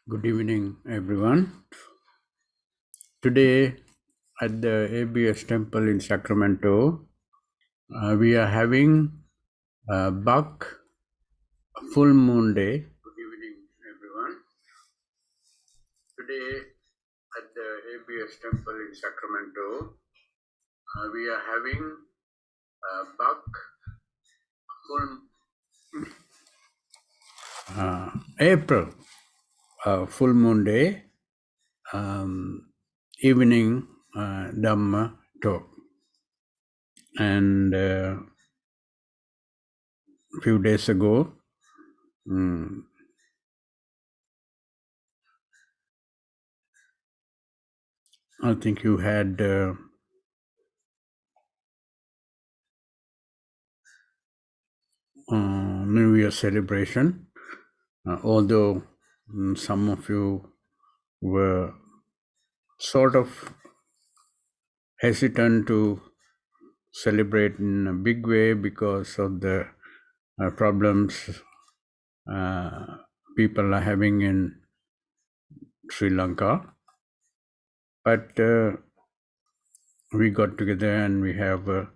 Good evening, everyone. Today, at the ABS Temple in Sacramento, we are having Buck Full Moon Day. Good evening, everyone. Today, at the ABS Temple in Sacramento, we are having Buck Full April Full Moon Day evening Dhamma talk. And a few days ago, I think you had New Year celebration, although some of you were sort of hesitant to celebrate in a big way because of the problems people are having in Sri Lanka. But we got together and we have a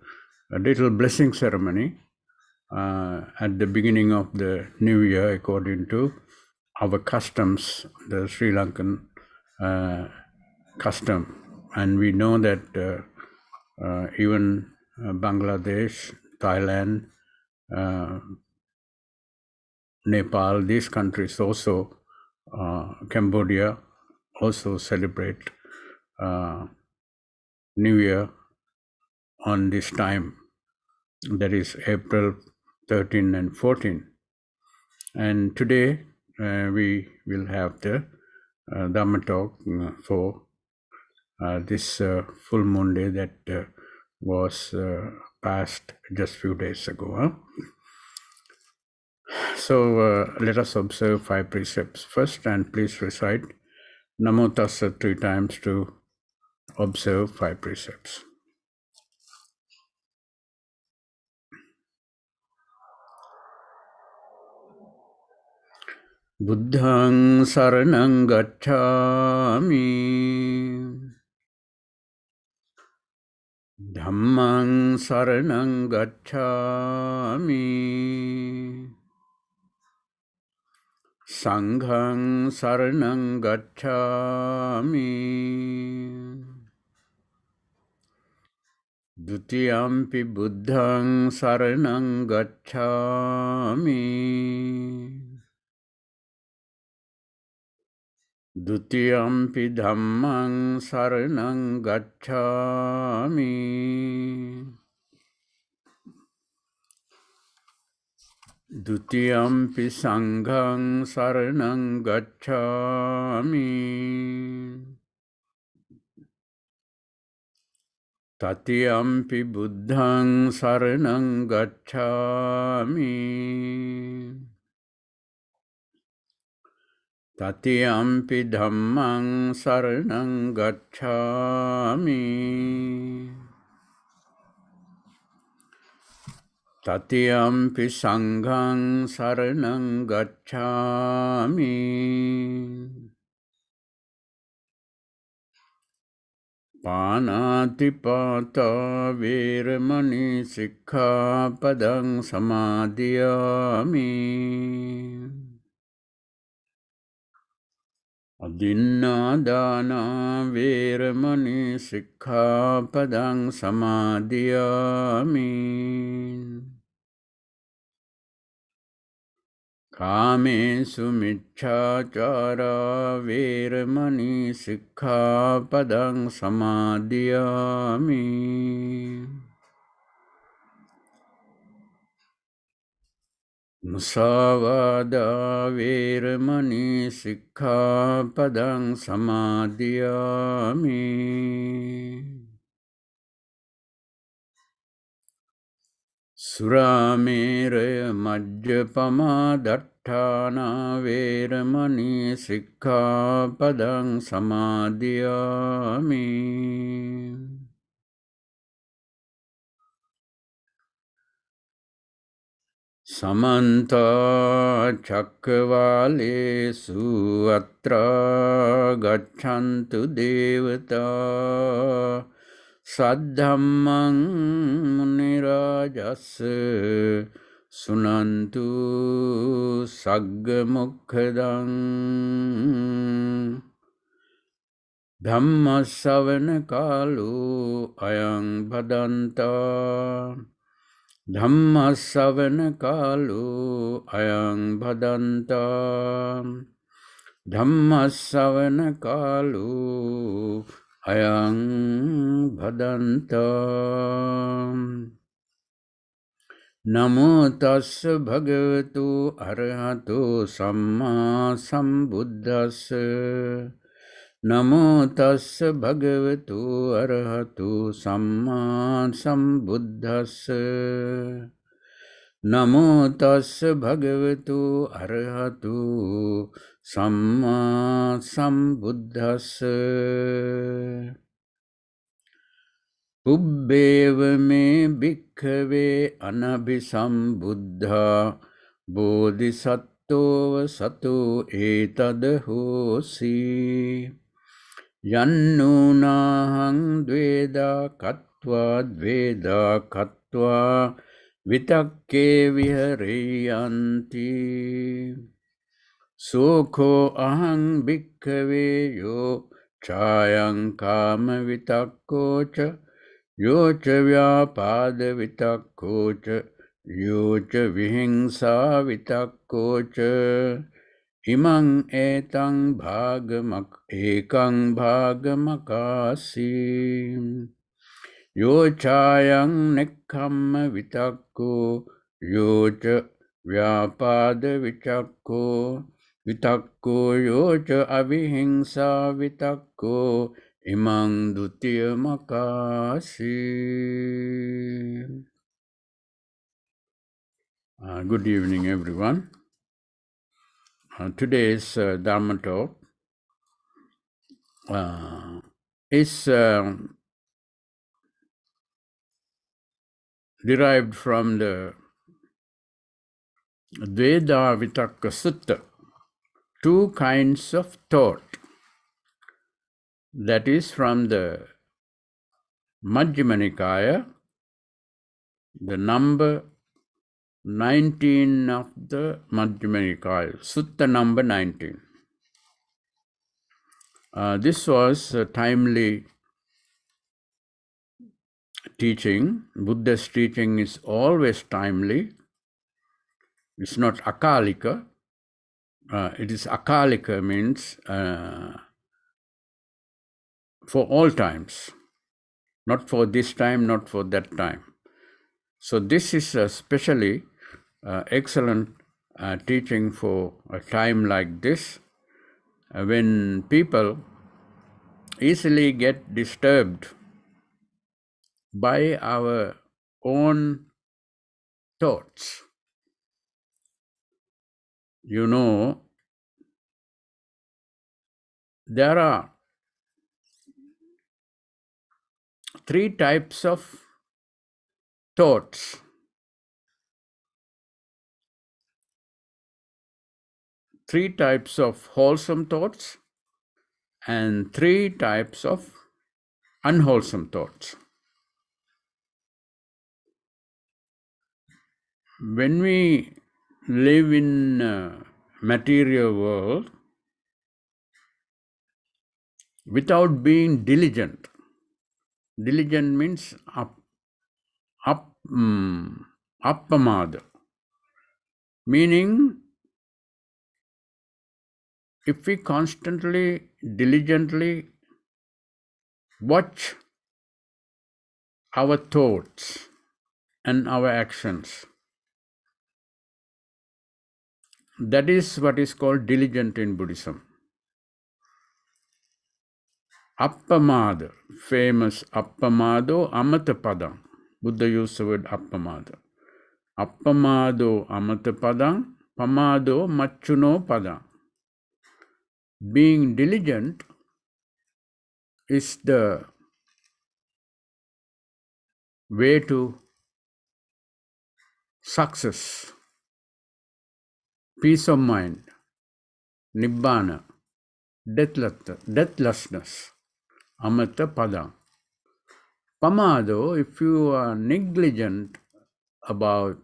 little blessing ceremony at the beginning of the new year, according to our customs, the Sri Lankan custom. And we know that even Bangladesh, Thailand, Nepal, these countries also, Cambodia, also celebrate New Year on this time, that is April 13 and 14. And today we will have the Dhamma talk for this full moon day that was passed just a few days ago. So let us observe 5 precepts first, and please recite Namo Tassa 3 times to observe 5 precepts. Buddhaṃ saraṇaṃ gacchāmi, Dhammaṃ saraṇaṃ gacchāmi, Saṅghaṃ saraṇaṃ gacchāmi, Dutiyampi buddhaṃ saraṇaṃ gacchāmi, Dutiyampi dhammaṃ saraṇaṃ gacchāmi, Dutiyampi saṅghaṃ saraṇaṃ gacchāmi, Tatiyampi buddhaṃ saraṇaṃ gacchāmi, Tatiyampi dhammaṃ saraṇaṃ gacchāmi, Tatiyampi saṅghaṃ saraṇaṃ gacchāmi. Pānātipātā vēramaṇī sikkhapadang samādhiyāmi. Adinādānā vēramaṇī sikkhapadang samādhiyāmi. Kāmesu miccācārā vēramaṇī sikkhapadang samādhiyāmi. Musāvādā vēramaṇī sikkhapadang samādhiyāmi. Suramēraya majjapamā daṭṭhānā vēramaṇī sikkhapadang samādhiyāmi. Samanta Chakravalesu Atra Gachantu Devata Saddhammang Munirajas Sunantu Saggamukhadang Dhamma Savana Kalu Ayang Bhadanta Dhamma Savana Kalu Ayang Bhadanta Dhamma Savana Kalu Ayang Bhadanta Namo Tassa Bhagavato Arahato Samma Sambuddhassa Namo Tassa Bhagavato Arahato Samma Sambuddhassa Namo Tassa Bhagavato Arahato Samma Sambuddhassa Ubbeva me bhikkhave anabhisambuddha bodhisattva sato etadhosi yannunahang dveda katva vitakke vihareyanti sukho ahang bhikkhave yo chayang kama vitakko cha Yocha vyapada vitakkocha, yocha vihingsa vitakkocha, imang ekang bhagamakasi. Yochayang nekkhamma vitakko, yocha vyapada vitakko yocha avihingsa vitakko, Imang Dutiya Makasi. Good evening, everyone. Today's Dhamma talk is derived from the Dveda Vitakka Sutta, two kinds of thought. That is from the Majjhima Nikaya, the number 19 of the Majjhima Nikaya, Sutta number 19. This was a timely teaching. Buddha's teaching is always timely. It's not akalika. It is akalika means for all times. Not for this time, not for that time. So this is especially excellent teaching for a time like this, when people easily get disturbed by our own thoughts. You know, there are three types of thoughts. Three types of wholesome thoughts and three types of unwholesome thoughts. When we live in a material world without being diligent, diligent means appamada, meaning if we constantly, diligently watch our thoughts and our actions, that is what is called diligent in Buddhism. Appamada, famous appamado amatapadam. Buddha used the word appamada. Appamado amatapadam, pamado machuno padam. Being diligent is the way to success. peace of mind, nibbana, deathlessness, amata padam. Pamado, if you are negligent about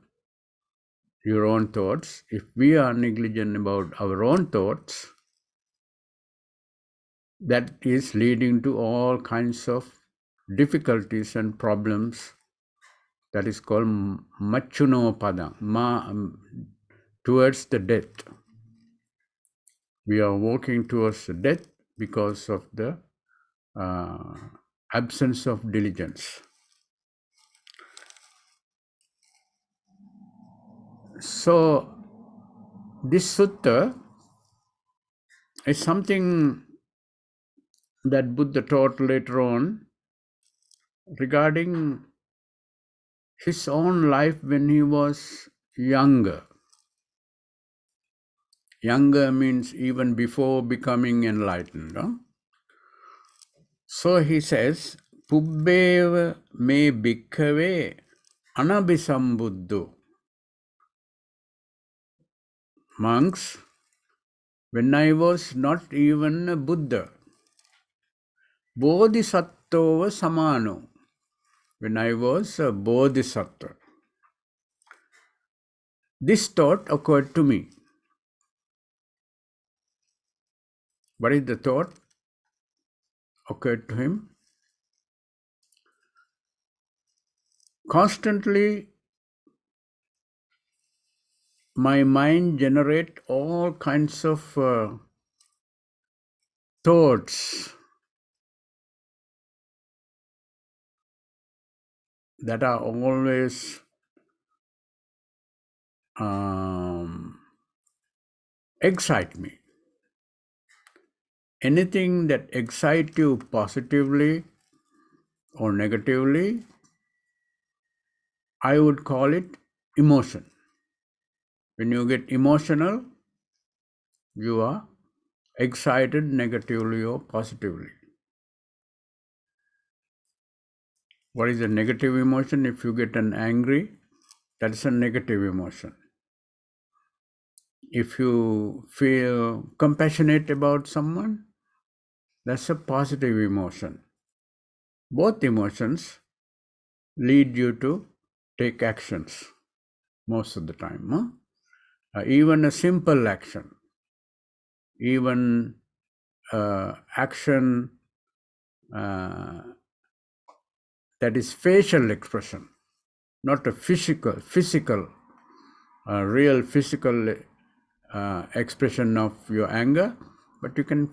your own thoughts, if we are negligent about our own thoughts, that is leading to all kinds of difficulties and problems. That is called machuno pada, towards the death. We are walking towards the death because of the absence of diligence. So this sutta is something that Buddha taught later on regarding his own life when he was younger. Younger means even before becoming enlightened. No? So he says, Pubbeva me bhikkhave anabhisambuddho. Monks, when I was not even a Buddha, bodhisattvava samano, when I was a bodhisattva, this thought occurred to me. What is the thought occurred to him? Constantly, my mind generates all kinds of thoughts that are always excite me. Anything that excites you positively or negatively, I would call it emotion. When you get emotional, you are excited negatively or positively. What is a negative emotion? If you get an angry, that's a negative emotion. If you feel compassionate about someone, that's a positive emotion. Both emotions lead you to take actions most of the time. Even a simple action, even action that is facial expression, not a real physical expression of your anger, but you can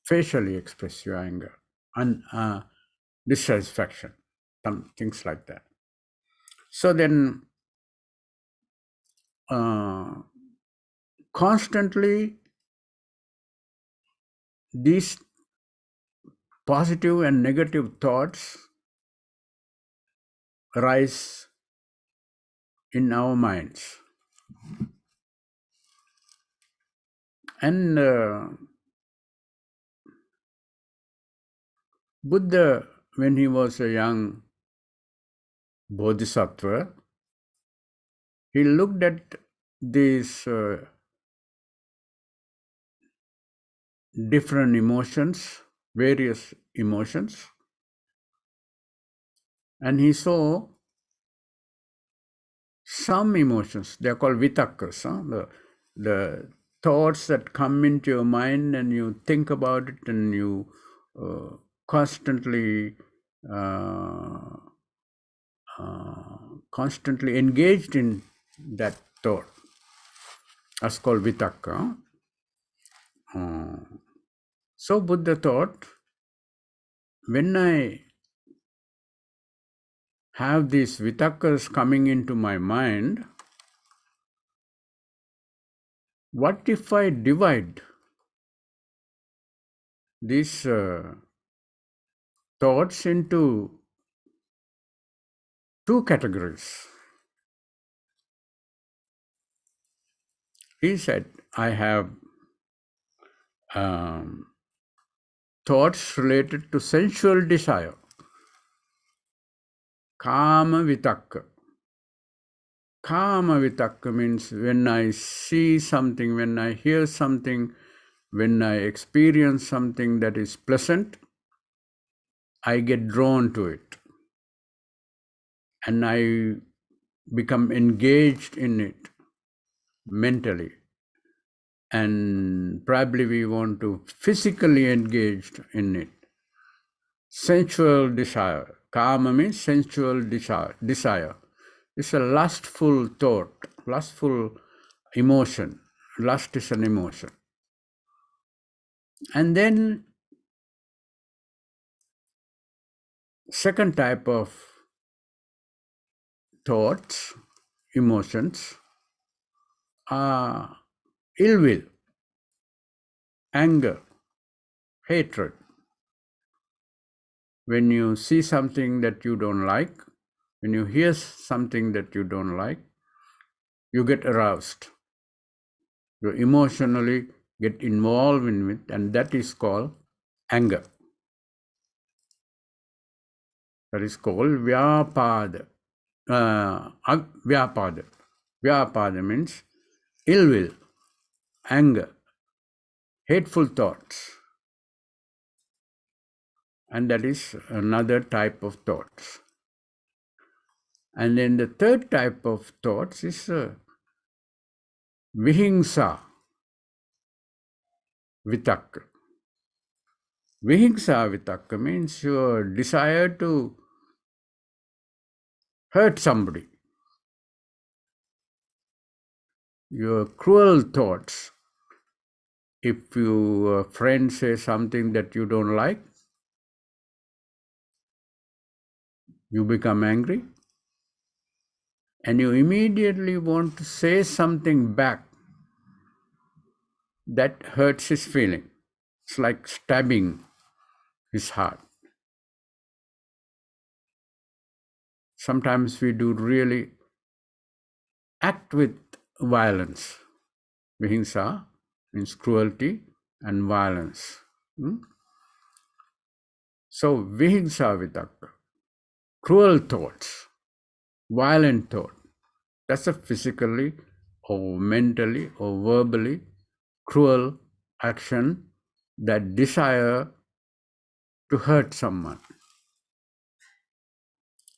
facially express your anger and dissatisfaction, some things like that. So then constantly these positive and negative thoughts arise in our minds. And Buddha, when he was a young bodhisattva, he looked at these different emotions, various emotions, and he saw some emotions, they are called vitakkas, the thoughts that come into your mind and you think about it and you constantly engaged in that thought. That's called vitakka. So Buddha thought, when I have these vitakkas coming into my mind, what if I divide these thoughts into two categories? He said, I have thoughts related to sensual desire, kama vitakka, Kama vitakka means when I see something, when I hear something, when I experience something that is pleasant, I get drawn to it and I become engaged in it mentally. And probably we want to physically engage in it. Sensual desire. Kama means sensual desire. It's a lustful thought, lustful emotion. Lust is an emotion. And then second type of thoughts, emotions are ill will, anger, hatred. When you see something that you don't like, when you hear something that you don't like, you get aroused. You emotionally get involved in it, and that is called anger. That is called vyapada. Vyapada. Vyapada means ill will, anger, hateful thoughts. And that is another type of thoughts. And then the third type of thoughts is vihingsa, vitakka. Vihingsa vitakka means your desire to hurt somebody. Your cruel thoughts. If your friend says something that you don't like, you become angry and you immediately want to say something back that hurts his feeling. It's like stabbing his heart. Sometimes we do really act with violence. Vihingsa means cruelty and violence. So vihingsa vitakka, cruel thoughts, violent thought. That's a physically or mentally or verbally cruel action, that desire to hurt someone.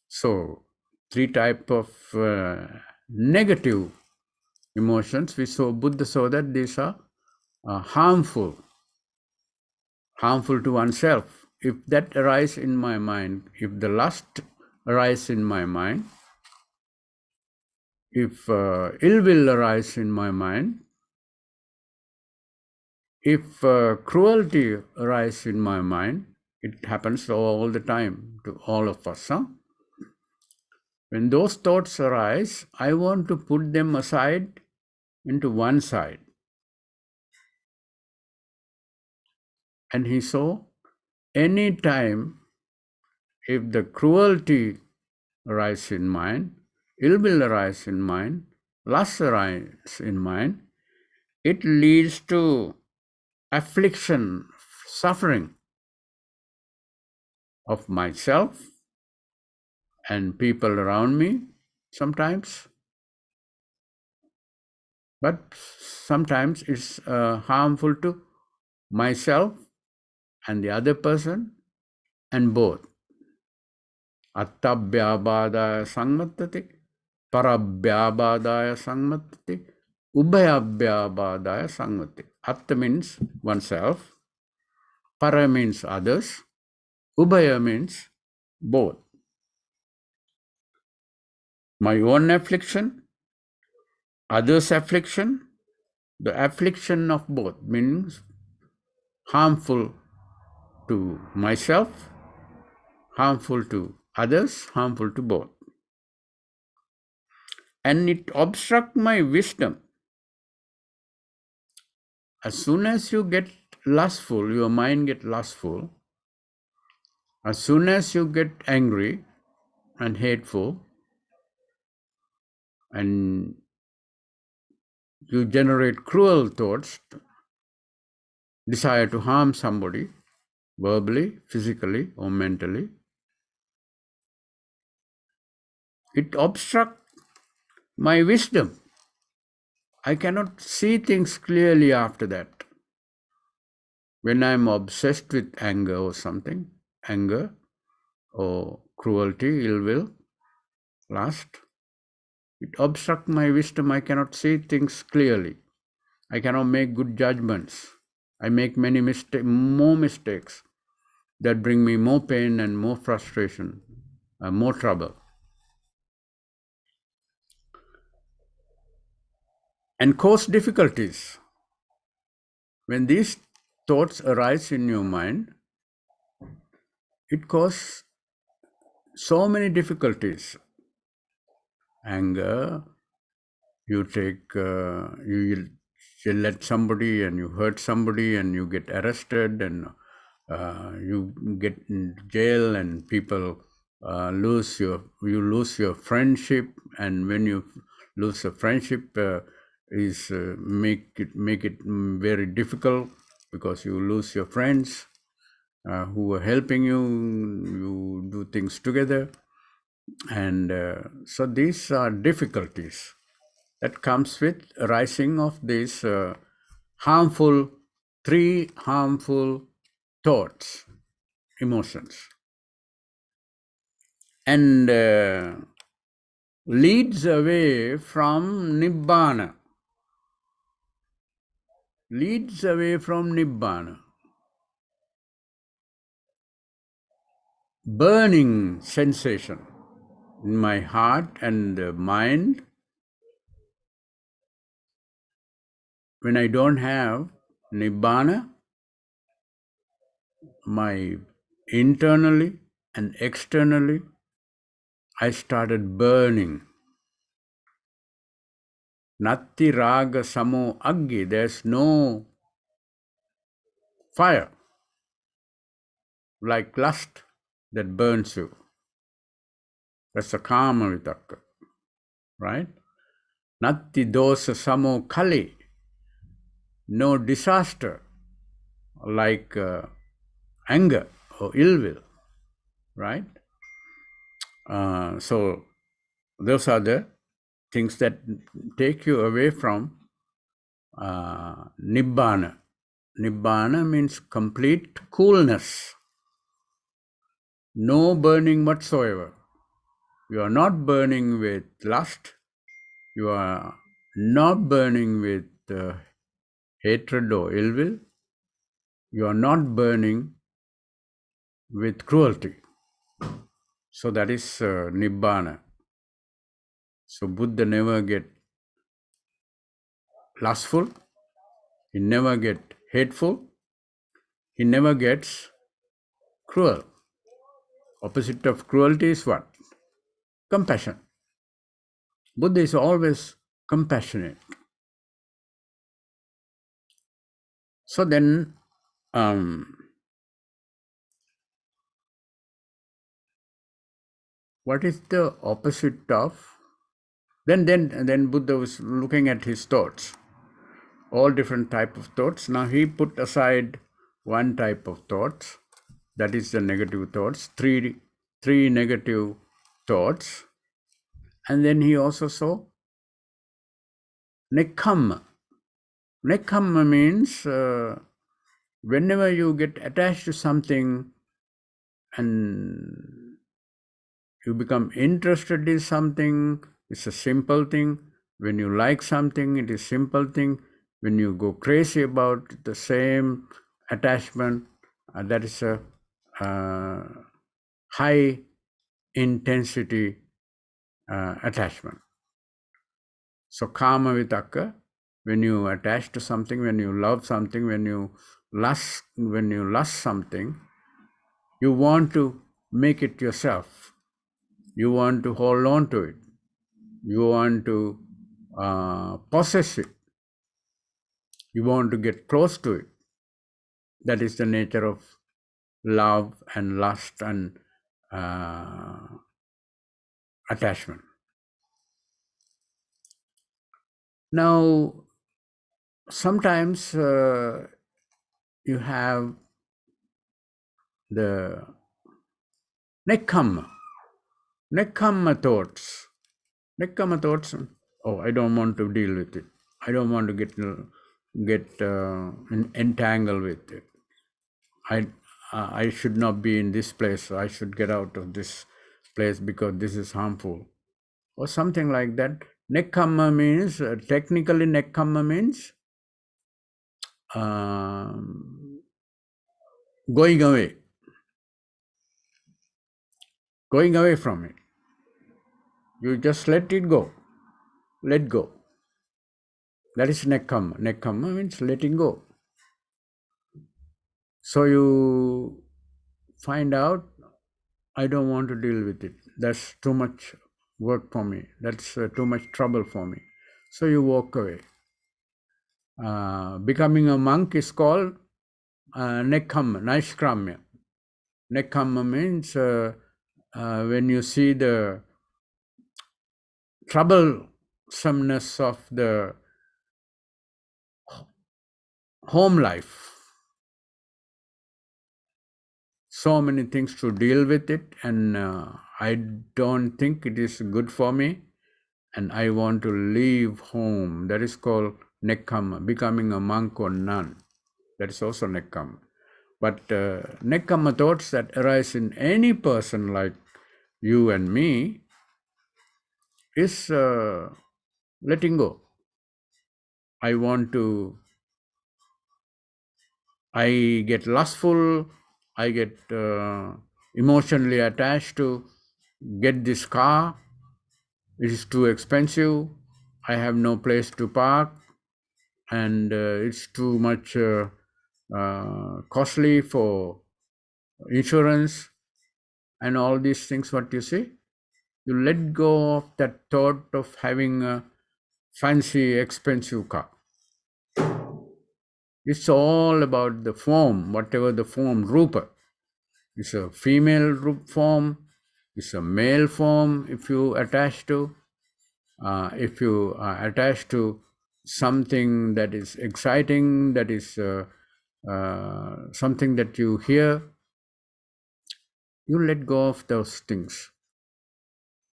So three type of negative emotions. We saw Buddha saw that these are harmful to oneself. If that arises in my mind, if the lust arises in my mind, if ill will arise in my mind, if cruelty arises in my mind, it happens all the time to all of us. When those thoughts arise, I want to put them aside into one side. And he saw any time if the cruelty arises in mind, ill will arise in mind, lust arise in mind, it leads to affliction, suffering of myself and people around me sometimes. But sometimes it's harmful to myself and the other person and both. Attabhyabadaya sangmatati, parabhyabadaya sangmatati, ubhayabhyabadaya sangmatati. Atta means oneself, para means others, ubhaya means both. My own affliction, others' affliction, the affliction of both means harmful to myself, harmful to others, harmful to both. And it obstructs my wisdom. As soon as you get lustful, your mind gets lustful, as soon as you get angry and hateful, and you generate cruel thoughts, desire to harm somebody, verbally, physically, or mentally, it obstructs my wisdom. I cannot see things clearly after that. When I'm obsessed with anger or something, anger or cruelty, ill will, lust, it obstructs my wisdom. I cannot see things clearly. I cannot make good judgments. I make many more mistakes that bring me more pain and more frustration, more trouble. And cause difficulties. When these thoughts arise in your mind, it causes so many difficulties. Anger, you let somebody and you hurt somebody and you get arrested and you get in jail and people you lose your friendship, and when you lose a friendship is make it very difficult because you lose your friends who are helping you do things together, and so these are difficulties that comes with rising of these three harmful thoughts, emotions, and leads away from Nibbana, burning sensation in my heart and mind. When I don't have Nibbana, my internally and externally, I started burning. Natti raga samo aggi, there's no fire like lust that burns you. That's a kama vitakka, right? Natti dosa samo kali, no disaster like anger or ill will, right? So those are the things that take you away from Nibbana. Nibbana means complete coolness, no burning whatsoever. You are not burning with lust, you are not burning with hatred or ill will, you are not burning with cruelty. So that is Nibbana. So Buddha never get lustful, he never get hateful, he never gets cruel. Opposite of cruelty is what? Compassion. Buddha is always compassionate. So then, what is the opposite of? Then Buddha was looking at his thoughts, all different type of thoughts. Now he put aside one type of thoughts, that is the negative thoughts, three negative thoughts, and then he also saw nekkhamma. Nekkhamma means whenever you get attached to something and you become interested in something, it's a simple thing. When you like something, it is simple thing. When you go crazy about the same attachment, that is a high intensity attachment. So kama vitakka, when you attach to something, when you love something, when you lust something, you want to make it yourself. You want to hold on to it. You want to possess it. You want to get close to it. That is the nature of love and lust and attachment. Now, sometimes you have the nekkhamma thoughts. Nekkhamma thoughts oh, I don't want to deal with it. I don't want to get entangled with it. I should not be in this place. I should get out of this place because this is harmful, or something like that. Nekkhamma means technically nekkhamma means going away from it. You just let it go. Let go. That is nekkhamma. Nekkhamma means letting go. So you find out, I don't want to deal with it. That's too much work for me. That's too much trouble for me. So you walk away. Becoming a monk is called nekkhamma, naishkramya. Nekkhamma means when you see the troublesomeness of the home life, so many things to deal with it, and I don't think it is good for me, and I want to leave home. That is called nekkhamma, becoming a monk or nun. That is also nekkhamma. But nekkhamma thoughts that arise in any person like you and me is letting go. I get lustful, I get emotionally attached to get this car. It is too expensive. I have no place to park, and it's too much costly for insurance and all these things. What you see, you let go of that thought of having a fancy, expensive car. It's all about the form, whatever the form, rupa. It's a female form, it's a male form if you attach to. If you are attached to something that is exciting, that is something that you hear, you let go of those things.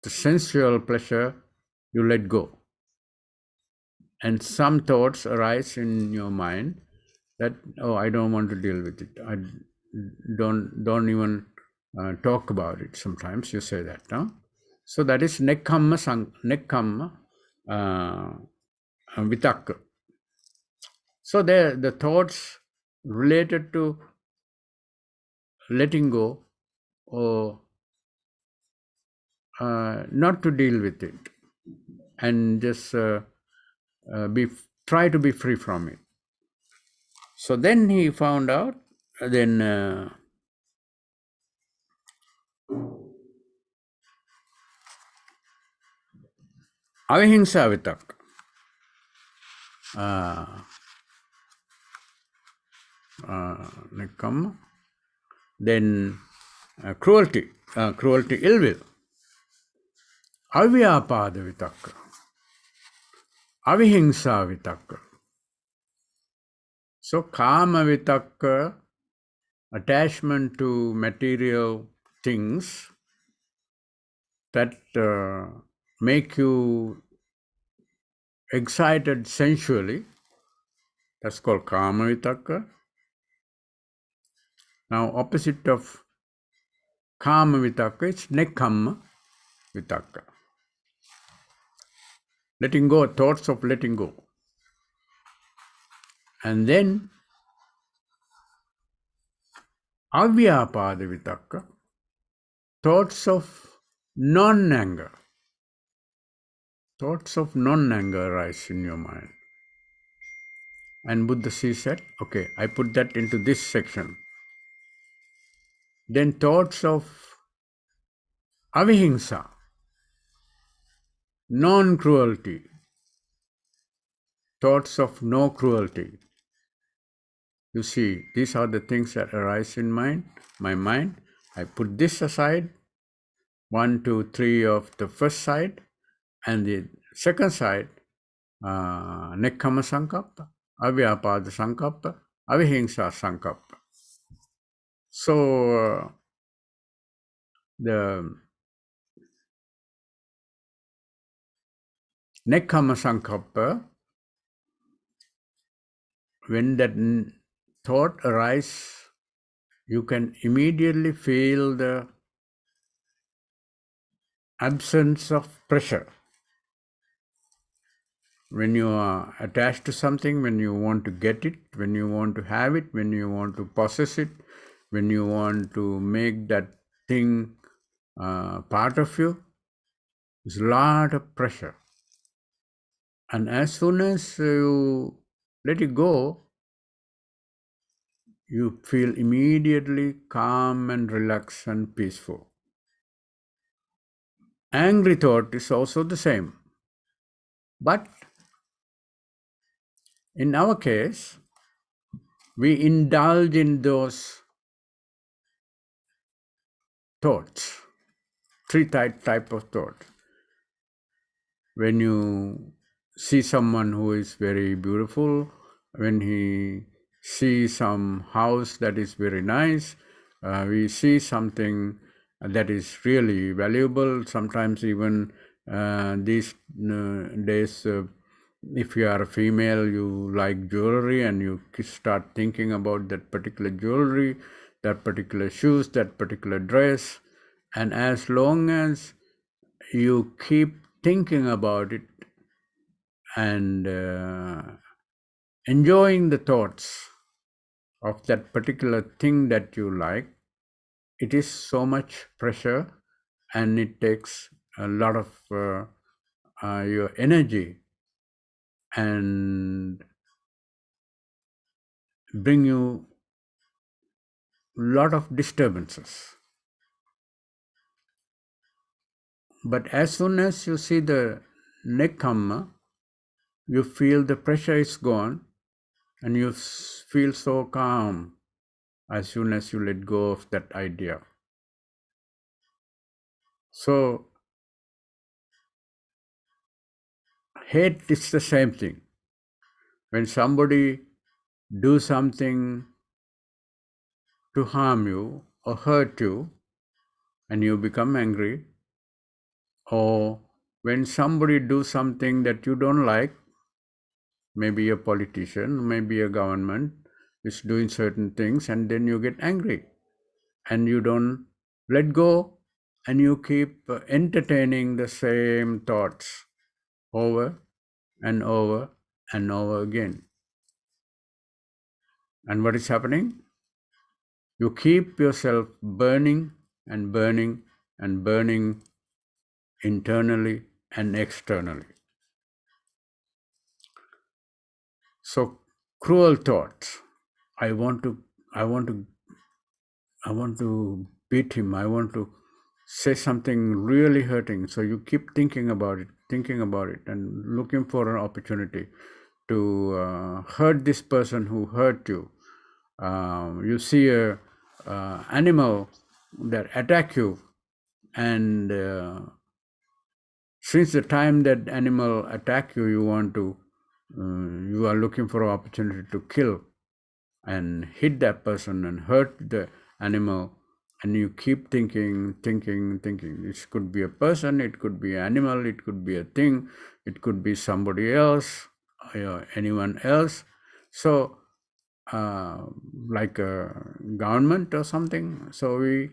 The sensual pleasure, you let go. And some thoughts arise in your mind that, oh, I don't want to deal with it. I don't even talk about it. Sometimes you say that, no? So that is nekkhamma vitakka. So the thoughts related to letting go or not to deal with it, and just try to be free from it. So then he found out, then avihingsa vitakka. Nekkhamma. Then cruelty, ill will. Avyapada vitakka. Avihingsa vitakka. So kama vitakka, attachment to material things that make you excited sensually, that's called kama vitakka. Now opposite of kama vitakka is nekkhamma vitakka. Letting go, thoughts of letting go. And then avyapada vitakka, thoughts of non-anger. Thoughts of non-anger arise in your mind. And Buddha said, okay, I put that into this section. Then thoughts of avihingsa, non-cruelty, thoughts of no cruelty. You see, these are the things that arise in my mind. I put this aside, 1, 2, 3 of the first side, and the second side, nekkhamma sankappa, avyapada sankappa, avihingsa sankappa. So the Nekkhamma Sankalpa, when that thought arises, you can immediately feel the absence of pressure. When you are attached to something, when you want to get it, when you want to have it, when you want to possess it, when you want to make that thing part of you, there's a lot of pressure. And as soon as you let it go, you feel immediately calm and relaxed and peaceful. Angry thought is also the same. But in our case, we indulge in those thoughts, three type of thoughts. When you see someone who is very beautiful, when he sees some house that is very nice, we see something that is really valuable. Sometimes even these days, if you are a female, you like jewelry and you start thinking about that particular jewelry, that particular shoes, that particular dress. And as long as you keep thinking about it and enjoying the thoughts of that particular thing that you like, it is so much pressure and it takes a lot of your energy and bring you a lot of disturbances. But as soon as you see the nekkhamma, you feel the pressure is gone and you feel so calm as soon as you let go of that idea. So hate is the same thing. When somebody do something to harm you or hurt you and you become angry, or when somebody do something that you don't like, maybe a politician, maybe a government is doing certain things, and then you get angry and you don't let go and you keep entertaining the same thoughts over and over and over again. And what is happening? You keep yourself burning and burning and burning internally and externally. So cruel thoughts. I want to beat him. I want to say something really hurting. So you keep thinking about it, and looking for an opportunity to hurt this person who hurt you. You see a animal that attack you, and since the time that animal attack you, you are looking for an opportunity to kill and hit that person and hurt the animal, and you keep thinking. This could be a person, it could be an animal, it could be a thing, it could be somebody else, anyone else. So like a government or something. So we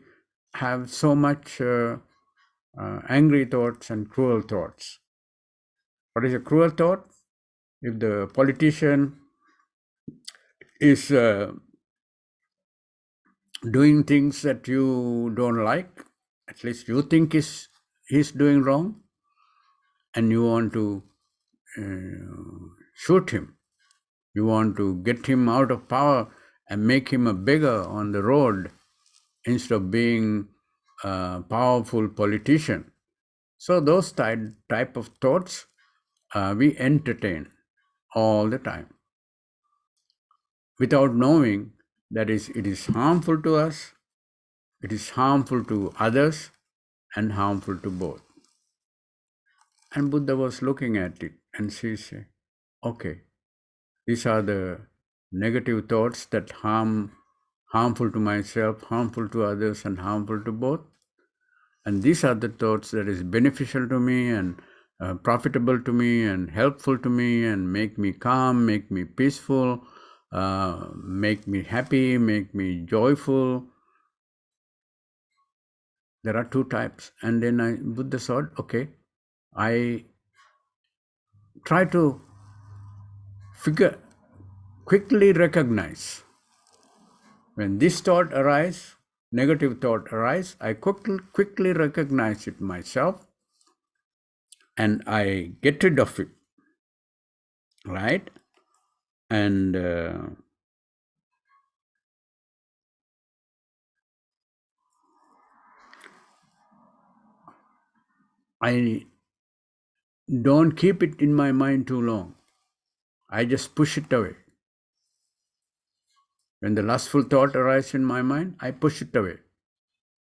have so much angry thoughts and cruel thoughts. What is a cruel thought? If the politician is doing things that you don't like, at least you think he's doing wrong, and you want to shoot him. You want to get him out of power and make him a beggar on the road instead of being a powerful politician. So those type of thoughts we entertain all the time without knowing that it is harmful to us, it is harmful to others, and harmful to both. And Buddha was looking at it and she said, okay, these are the negative thoughts that harmful to myself, harmful to others, and harmful to both. And these are the thoughts that is beneficial to me and profitable to me and helpful to me and make me calm, make me peaceful, make me happy, make me joyful. There are two types. And then Buddha said, okay, I try to quickly recognize when this thought arises, negative thought arises, I quickly recognize it myself and I get rid of it, right? And I don't keep it in my mind too long. I just push it away. When the lustful thought arises in my mind, I push it away.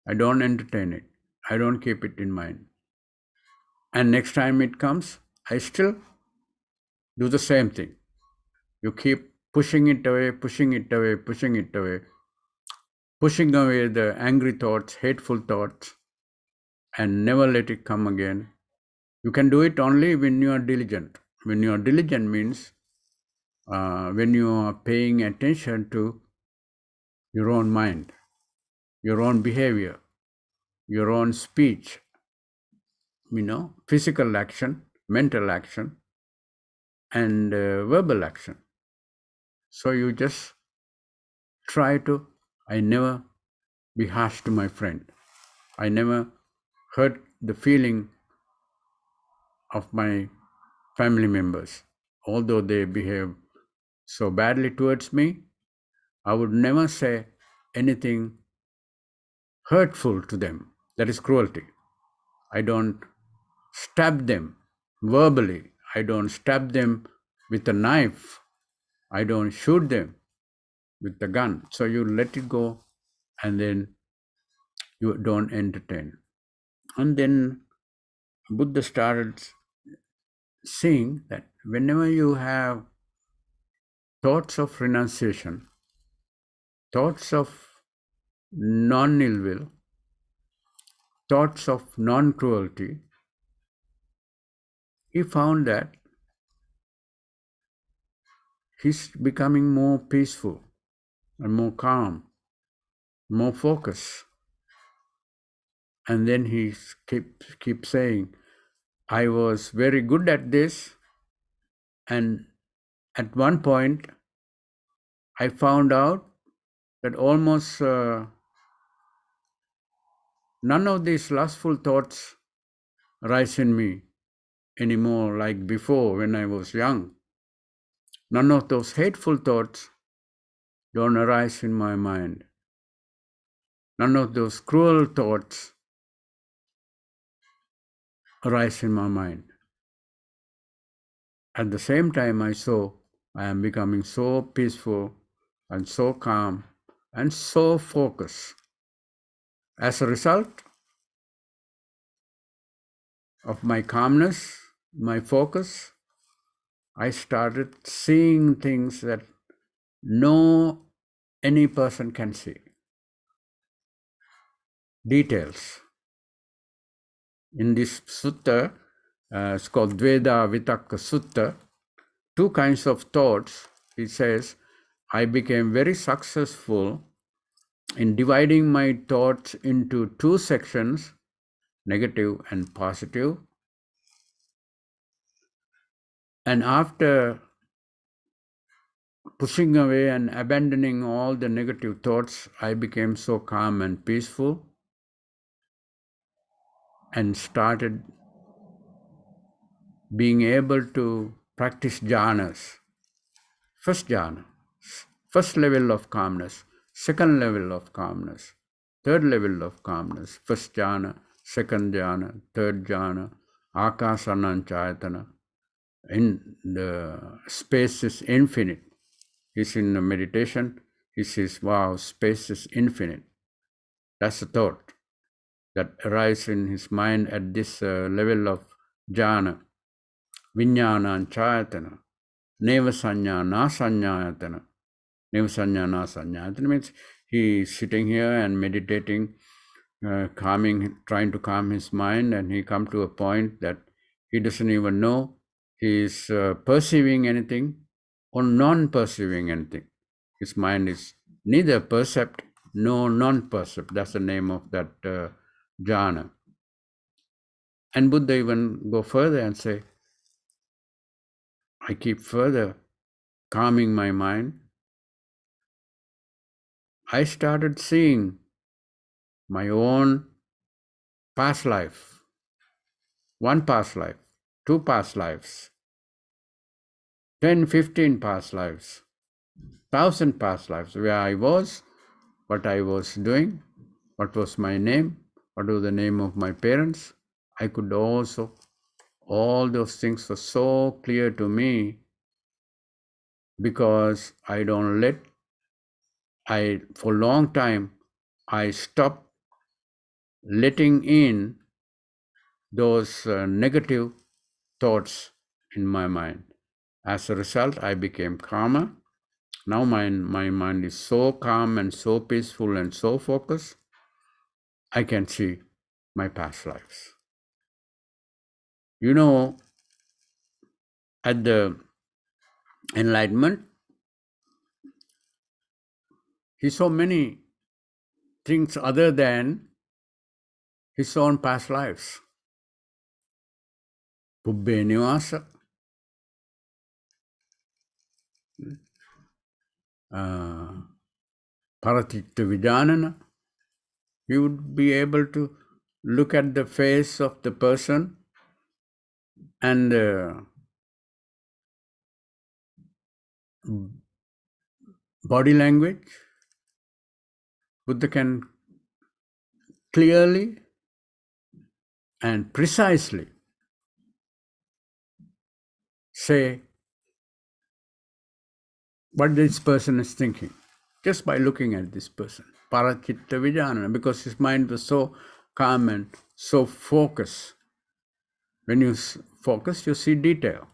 I don't entertain it. I don't keep it in mind. And next time it comes, I still do the same thing. You keep pushing it away, pushing it away, pushing it away, pushing away the angry thoughts, hateful thoughts, and never let it come again. You can do it only when you are diligent. When you are diligent means when you are paying attention to your own mind, your own behavior, your own speech, physical action, mental action, and verbal action. So you just try to, I never be harsh to my friend. I never hurt the feeling of my family members. Although they behave so badly towards me, I would never say anything hurtful to them. That is cruelty. I don't stab them verbally. I don't stab them with a knife. I don't shoot them with the gun. So you let it go and then you don't entertain. And then Buddha started saying that whenever you have thoughts of renunciation, thoughts of non-ill will, thoughts of non-cruelty, he found that he's becoming more peaceful and more calm, more focused. And then he keeps saying, I was very good at this, and at one point I found out that almost none of these lustful thoughts arise in me anymore like before when I was young. None of those hateful thoughts don't arise in my mind. None of those cruel thoughts arise in my mind. At the same time, I saw I am becoming so peaceful and so calm and so focused. As a result of my calmness, my focus, I started seeing things that no any person can see. Details. In this sutta, it's called Dveda Vitakka Sutta, two kinds of thoughts. It says, I became very successful in dividing my thoughts into two sections, negative and positive. And after pushing away and abandoning all the negative thoughts, I became so calm and peaceful and started being able to practice jhanas. First jhana, first level of calmness, second level of calmness, third level of calmness, first jhana, second jhana, third jhana, akasananchayatana. In the space is infinite. He's in the meditation, he says, wow, space is infinite. That's the thought that arises in his mind at this level of jhana. Vijnana chayatana. Neva sanya na sanyayatana. Neva sanya na sanyayatana means he is sitting here and meditating, trying to calm his mind, and he come to a point that He doesn't even know he is perceiving anything or non-perceiving anything. His mind is neither percept nor non-percept. That's the name of that jhana. And Buddha even go further and say, I keep further calming my mind. I started seeing my own past life, one past life, two past lives, 10, 15 past lives, 1,000 past lives, where I was, what I was doing, what was my name, what was the name of my parents. I could also, all those things were so clear to me because I don't let, for a long time, I stopped letting in those negative thoughts in my mind. As a result, I became calmer. Now my mind is so calm and so peaceful and so focused, I can see my past lives. You know, at the enlightenment, he saw many things other than his own past lives. Pubbhe nivasa, paratitta vijanana. He would be able to look at the face of the person and body language. Buddha can clearly and precisely say what this person is thinking just by looking at this person. Parachitta Vijnana, because his mind was so calm and so focused. When you focus, you see detail.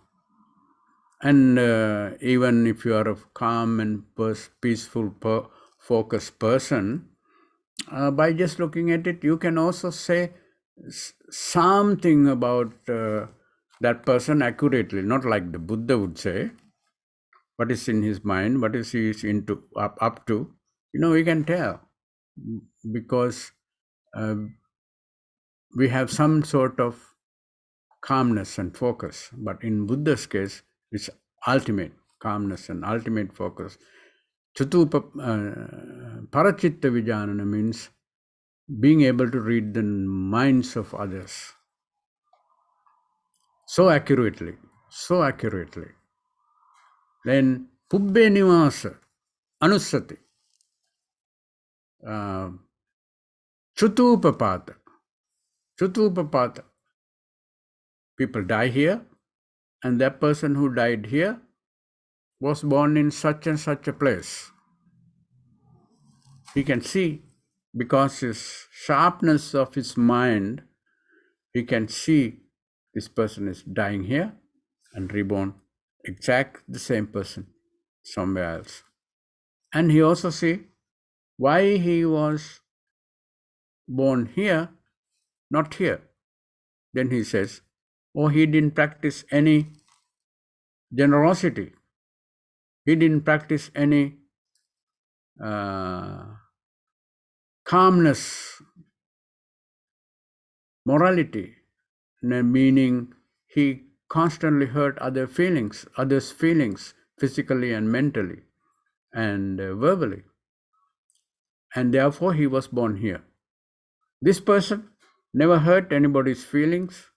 And even if you are a calm and peaceful, focused person, by just looking at it, you can also say something about that person accurately, not like the Buddha would say, what is in his mind, what is he is into up to. We can tell because we have some sort of calmness and focus. But in Buddha's case, it's ultimate calmness and ultimate focus. Chatupa Parachitta Vijanana means being able to read the minds of others so accurately. Then Pubbhe Nivasa, Anusati, Chutupapata. Chutupapata. People die here, and that person who died here was born in such and such a place. He can see, because his sharpness of his mind, he can see this person is dying here and reborn exact the same person somewhere else. And he also see why he was born here, not here. Then he says, oh, he didn't practice any generosity. He didn't practice any calmness, morality, meaning he constantly hurt others' feelings, physically and mentally and verbally. And therefore he was born here. This person never hurt anybody's feelings,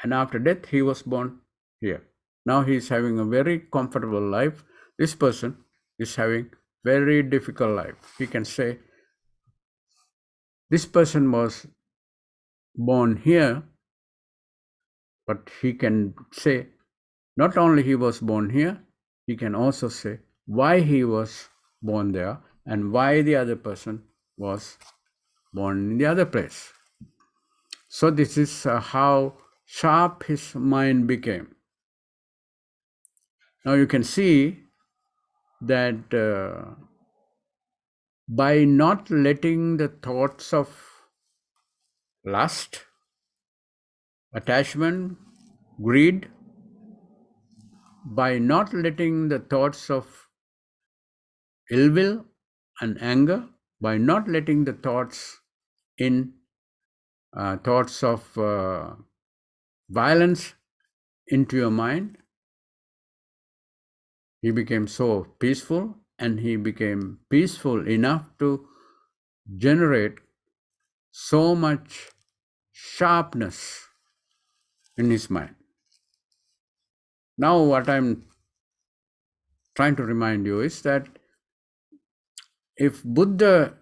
and after death he was born here. Now he is having a very comfortable life. This person is having very difficult life. He can say, this person was born here, but he can say, not only he was born here, he can also say why he was born there and why the other person was born in the other place. So this is how sharp his mind became. Now you can see that by not letting the thoughts of lust, attachment, greed, by not letting the thoughts of ill will and anger, by not letting the thoughts in thoughts of violence into your mind, he became so peaceful, and he became peaceful enough to generate so much sharpness in his mind. Now, what I'm trying to remind you is that if Buddha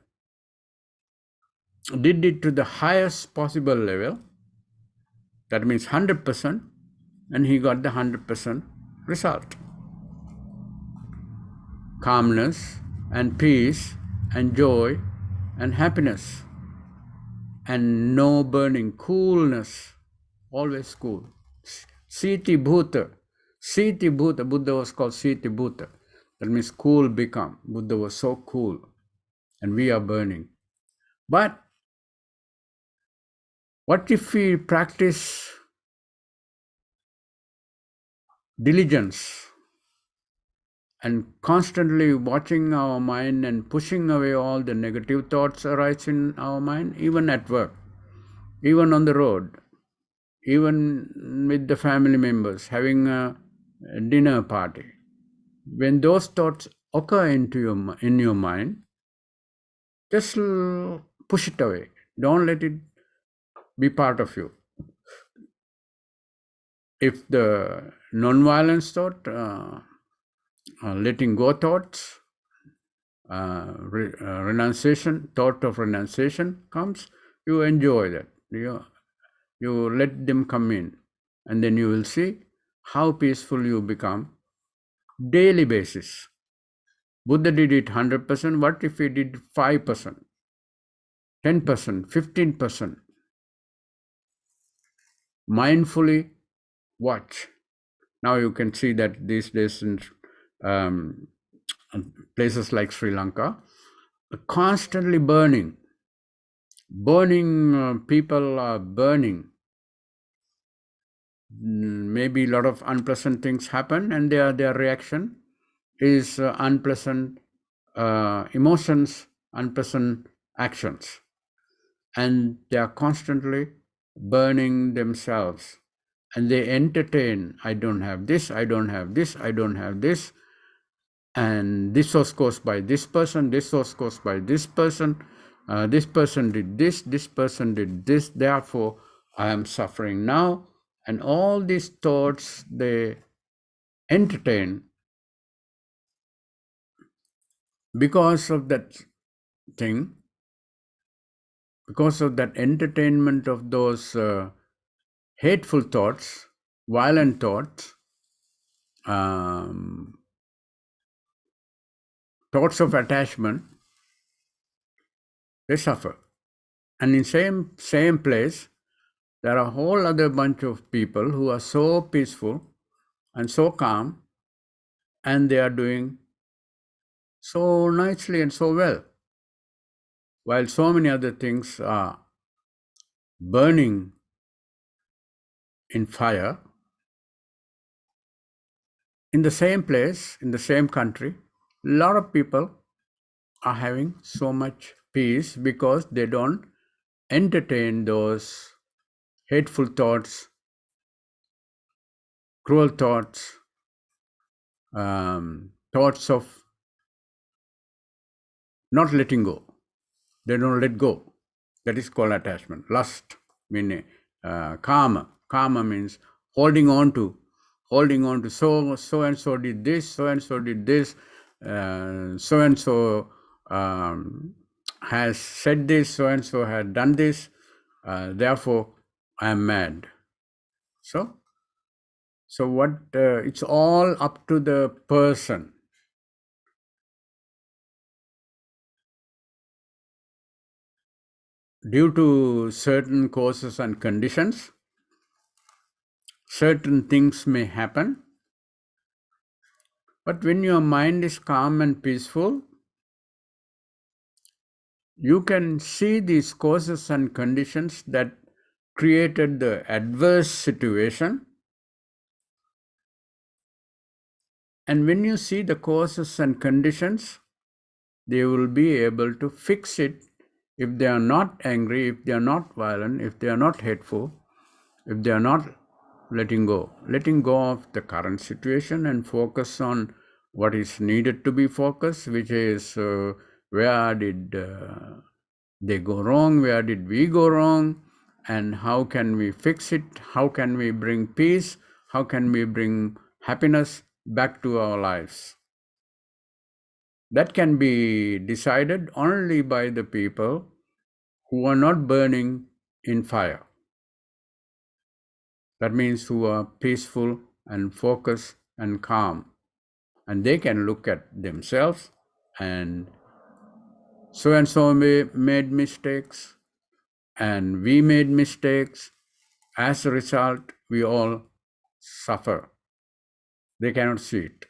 did it to the highest possible level, that means 100%, and he got the 100% result. Calmness and peace and joy and happiness and no burning, coolness, always cool. Siti Bhuta. Siti Bhuta. Buddha was called Siti Bhuta. That means cool become. Buddha was so cool. And we are burning. But what if we practice diligence and constantly watching our mind and pushing away all the negative thoughts arise in our mind, even at work, even on the road, even with the family members, having a dinner party. When those thoughts occur in your mind, just push it away. Don't let it be part of you. If the non-violence thought, letting go thoughts, renunciation, thought of renunciation comes, you enjoy that. You let them come in, and then you will see how peaceful you become daily basis. Buddha did it 100%. What if he did 5%, 10%, 15%? Mindfully watch. Now you can see that these days in places like Sri Lanka, constantly burning. People are burning. Maybe a lot of unpleasant things happen, and their reaction is unpleasant emotions, unpleasant actions. And they are constantly burning themselves. And they entertain, I don't have this, I don't have this, I don't have this. And this was caused by this person, this was caused by this person did this person did this, therefore I am suffering now. And all these thoughts they entertain because of that thing, because of that entertainment of those hateful thoughts, violent thoughts, thoughts of attachment, they suffer. And in same place, there are a whole other bunch of people who are so peaceful and so calm, and they are doing so nicely and so well, while so many other things are burning in fire. In the same place, in the same country, a lot of people are having so much peace because they don't entertain those hateful thoughts, cruel thoughts, thoughts of not letting go. They don't let go. That is called attachment. Lust, meaning karma. Karma means holding on to. So and so did this, so and so did this, so and so has said this, so and so had done this, therefore I am mad. So what? It's all up to the person. Due to certain causes and conditions, certain things may happen. But when your mind is calm and peaceful, you can see these causes and conditions that created the adverse situation, And when you see the causes and conditions, they will be able to fix it. If they are not angry, if they are not violent, if they are not hateful, if they are not letting go of the current situation and focus on what is needed to be focused, which is where did they go wrong, where did we go wrong, and how can we fix it, how can we bring peace, how can we bring happiness back to our lives. That can be decided only by the people who are not burning in fire. That means who are peaceful and focused and calm. And they can look at themselves and so made mistakes and we made mistakes. As a result, we all suffer. They cannot see it.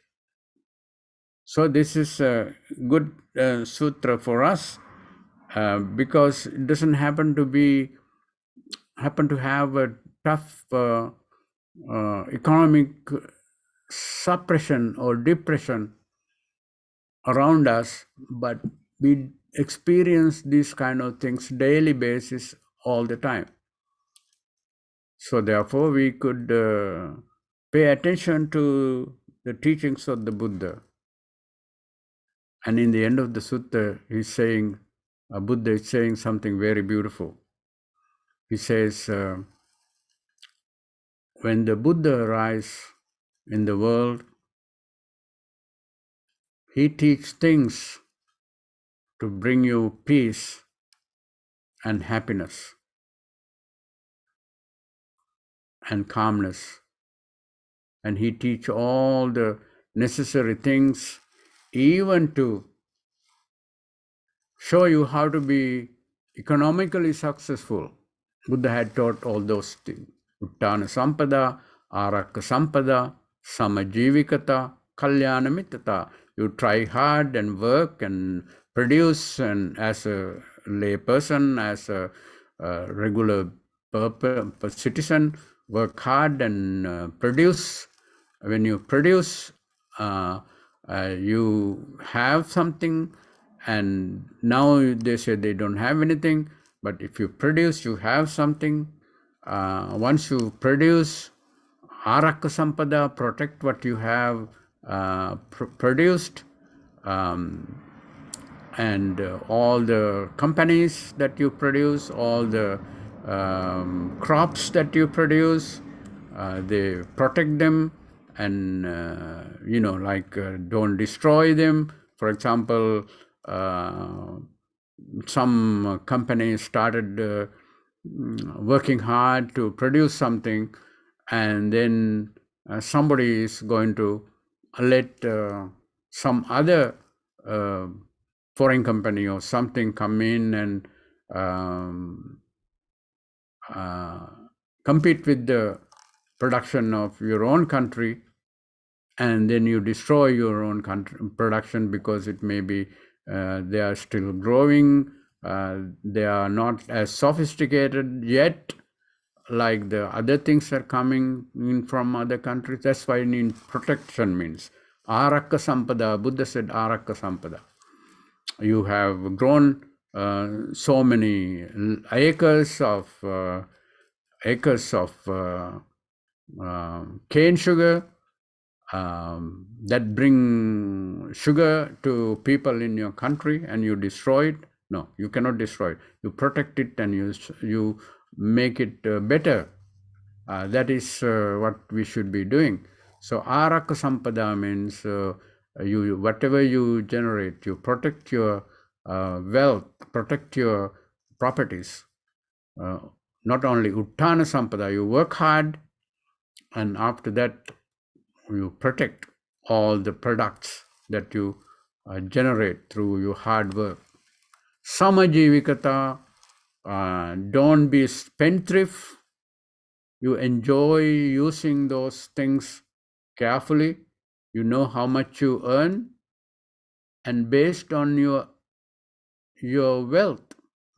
So this is a good sutra for us because it doesn't happen to have a tough economic suppression or depression around us, but we experience these kind of things daily basis all the time. So therefore we could pay attention to the teachings of the Buddha. And in the end of the sutta, he's saying, Buddha is saying something very beautiful. He says, when the Buddha arises in the world, he teaches things to bring you peace and happiness and calmness. And he teaches all the necessary things, even to show you how to be economically successful. Buddha had taught all those things. Uttana sampada, arakka sampada, samajivikata, kalyana mitata. You try hard and work and produce, and as a lay person, as a regular citizen, work hard and produce. When you produce, you have something, and now they say they don't have anything, but if you produce, you have something. Once you produce, arakka sampada, protect what you have produced, and all the companies that you produce, all the crops that you produce, they protect them and don't destroy them. For example, some companies started working hard to produce something, and then somebody is going to let some other foreign company or something come in and compete with the production of your own country, and then you destroy your own country production because it may be they are still growing, they are not as sophisticated yet like the other things are coming in from other countries. That's why protection means arakka sampada. Buddha said arakka sampada. You have grown so many acres of cane sugar that bring sugar to people in your country, and you destroy it. No, you cannot destroy it. You protect it and you make it better. That is what we should be doing. So arakka sampada means you whatever you generate, you protect your wealth, protect your properties. Not only uttana sampada, you work hard, and after that you protect all the products that you generate through your hard work. Samajivikata, don't be spendthrift. You enjoy using those things carefully. You know how much you earn, and based on your wealth,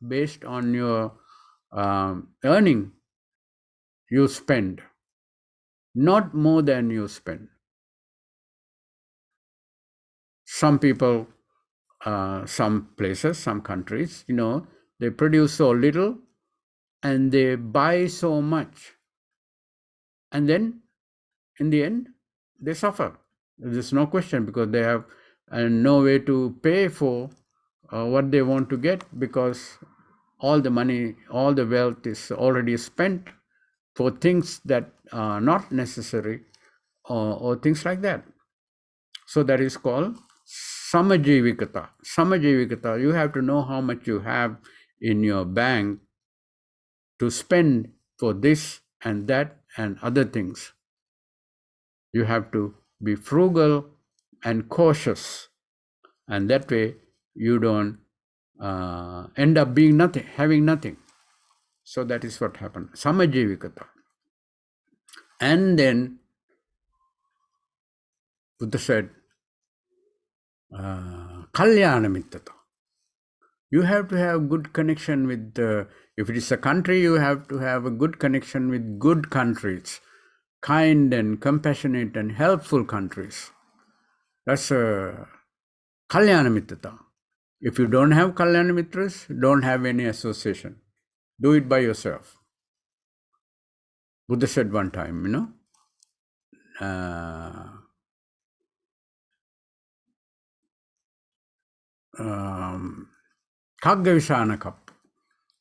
based on your earning, you spend. Not more than you spend. some people, some places, some countries, they produce so little and they buy so much. And then in the end, they suffer. There's no question, because they have no way to pay for what they want to get, because all the money, all the wealth is already spent for things that are not necessary, or things like that. So that is called samajivikata. Samajivikata, you have to know how much you have in your bank to spend for this and that and other things. You have to be frugal and cautious, and that way you don't end up being nothing, having nothing. So that is what happened. Samajivikata. And then Buddha said, Kalyana mittata. You have to have good connection with, if it is a country, you have to have a good connection with good countries, kind and compassionate and helpful countries. That's Kalyana mittata. If you don't have Kalyana mitras, don't have any association. Do it by yourself. Buddha said one time, Kaggavisana kappo.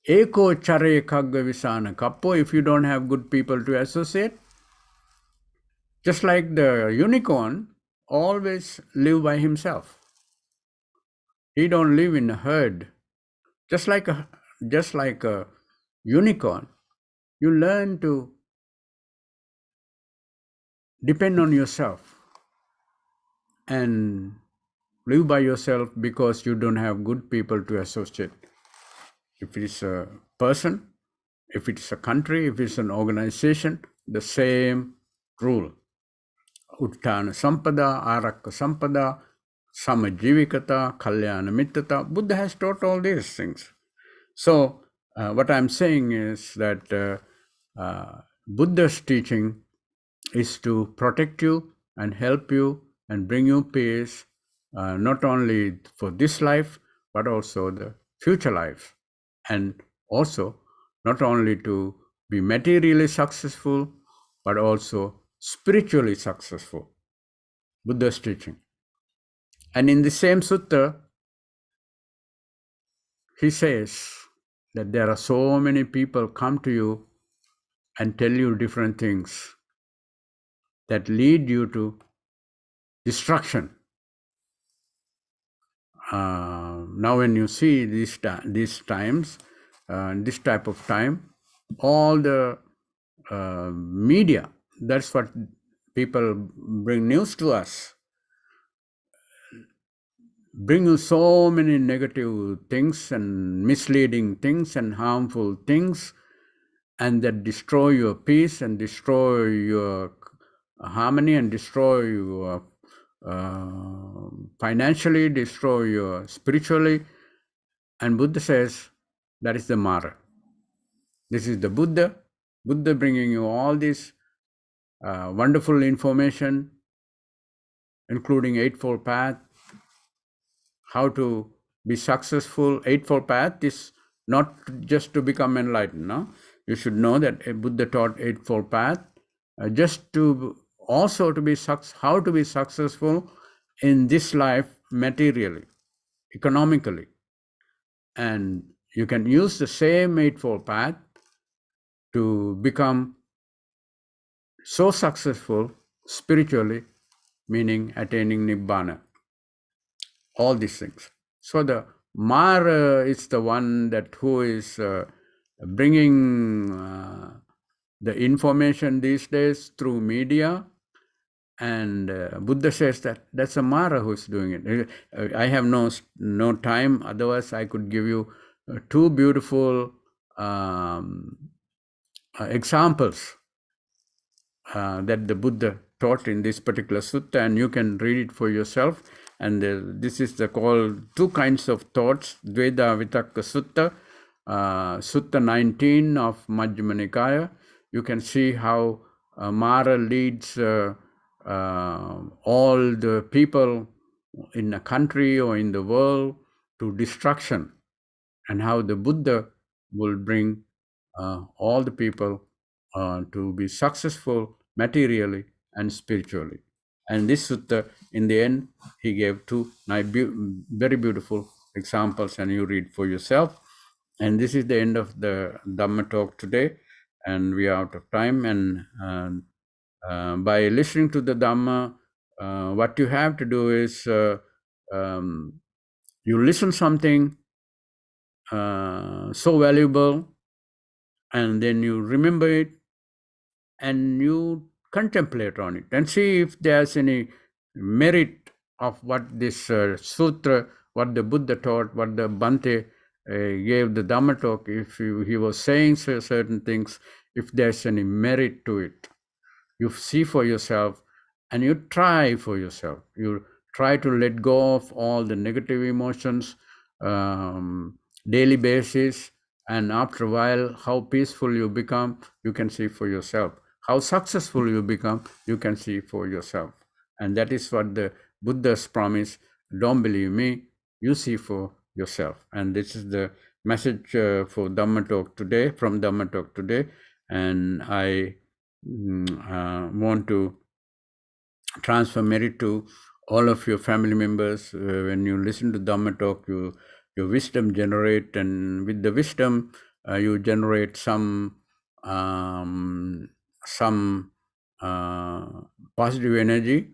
Eko chare kaggavisana kappo. If you don't have good people to associate, just like the unicorn always live by himself. He don't live in a herd. Just like a unicorn, you learn to depend on yourself and live by yourself, because you don't have good people to associate. If it is a person, if it is a country, if it's an organization, the same rule. Uttana sampada, arakka sampada, samajivikata, kalyana mittata. Buddha has taught all these things. So what I'm saying is that Buddha's teaching is to protect you and help you and bring you peace, not only for this life, but also the future life. And also not only to be materially successful, but also spiritually successful. Buddha's teaching. And in the same sutta, he says that there are so many people come to you and tell you different things that lead you to destruction. Now when you see these times, this type of time, all the media, that's what people bring news to us, bring you so many negative things and misleading things and harmful things, and that destroy your peace and destroy your harmony and destroy your financially, destroy your spiritually. And Buddha says that is the Mara. This is the Buddha bringing you all this wonderful information, including Eightfold Path, how to be successful. Eightfold Path is not just to become enlightened. No? You should know that Buddha taught Eightfold Path just to also to be how to be successful in this life materially, economically. And you can use the same Eightfold Path to become so successful spiritually, meaning attaining Nibbana. All these things. So the Mara is the one that who is bringing the information these days through media, and Buddha says that that's a Mara who's doing it. I have no time, otherwise I could give you two beautiful examples that the Buddha taught in this particular sutta, and you can read it for yourself. And this is called two kinds of thoughts, Dveda Vitakka Sutta, Sutta 19 of Majjhima Nikaya. You can see how Mara leads all the people in a country or in the world to destruction, and how the Buddha will bring all the people to be successful materially and spiritually. And this sutta, in the end, he gave two very beautiful examples, and you read for yourself. And this is the end of the Dhamma talk today, and we are out of time. And by listening to the Dhamma, what you have to do is you listen something so valuable, and then you remember it, and you contemplate on it and see if there's any merit of what this sutra, what the Buddha taught, what the Bhante gave the Dhamma talk, if he was saying certain things, if there's any merit to it. You see for yourself, and you try for yourself. You try to let go of all the negative emotions daily basis, and after a while, how peaceful you become, you can see for yourself. How successful you become, you can see for yourself. And that is what the Buddha's promise. Don't believe me, you see for yourself. And this is the message for Dhamma talk today, from Dhamma talk today. And I want to transfer merit to all of your family members. When you listen to Dhamma talk, your wisdom generate, and with the wisdom, you generate some positive energy,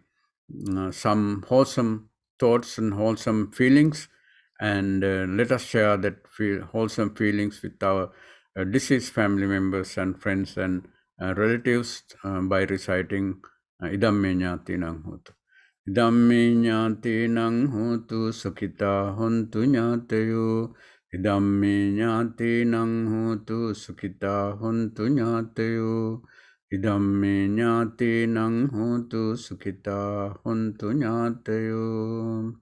some wholesome thoughts and wholesome feelings, and let us share that wholesome feelings with our deceased family members and friends and relatives by reciting idam me jnatinang hotu. Idam me jnatinang hotu sukhita hontu jnatayo. Idam me jnatinang hotu sukhita hontu jnatayo. Idam me jnatinang hotu sukhita hontu jnatayo.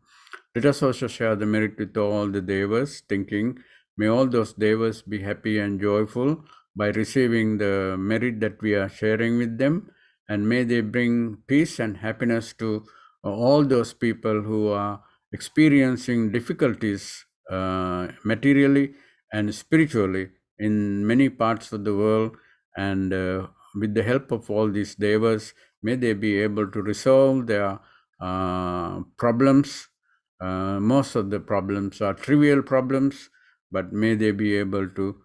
Let us also share the merit with all the devas, thinking, may all those devas be happy and joyful by receiving the merit that we are sharing with them, and may they bring peace and happiness to all those people who are experiencing difficulties materially and spiritually in many parts of the world. And with the help of all these devas, may they be able to resolve their problems. Most of the problems are trivial problems, but may they be able to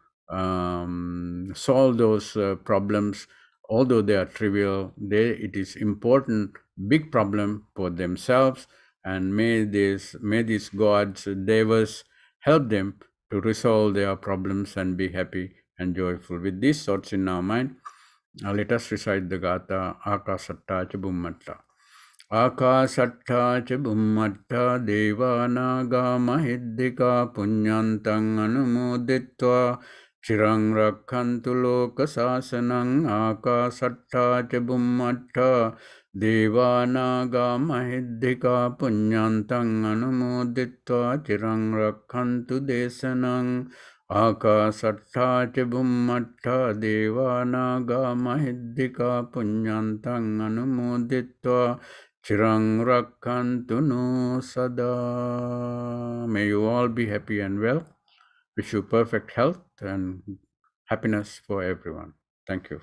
solve those problems. Although they are trivial, it is important, big problem for themselves, and may these gods, devas, help them to resolve their problems and be happy and joyful. With these thoughts in our mind, let us recite the Gatha Akasatta Cha Bhummatta. Akasatha cha bhummatta devanaga mahiddhika punyantang anumoditva chirang rakhantu loka sasanang. Akasatha cha bhummatta devanaga mahiddhika punyantang anumoditva chirang rakhantu desanang. Akasatha cha bhummatta devanaga mahiddhika punyantang anumoditva Chirang Rakhantu no Sada. May you all be happy and well. Wish you perfect health and happiness for everyone. Thank you.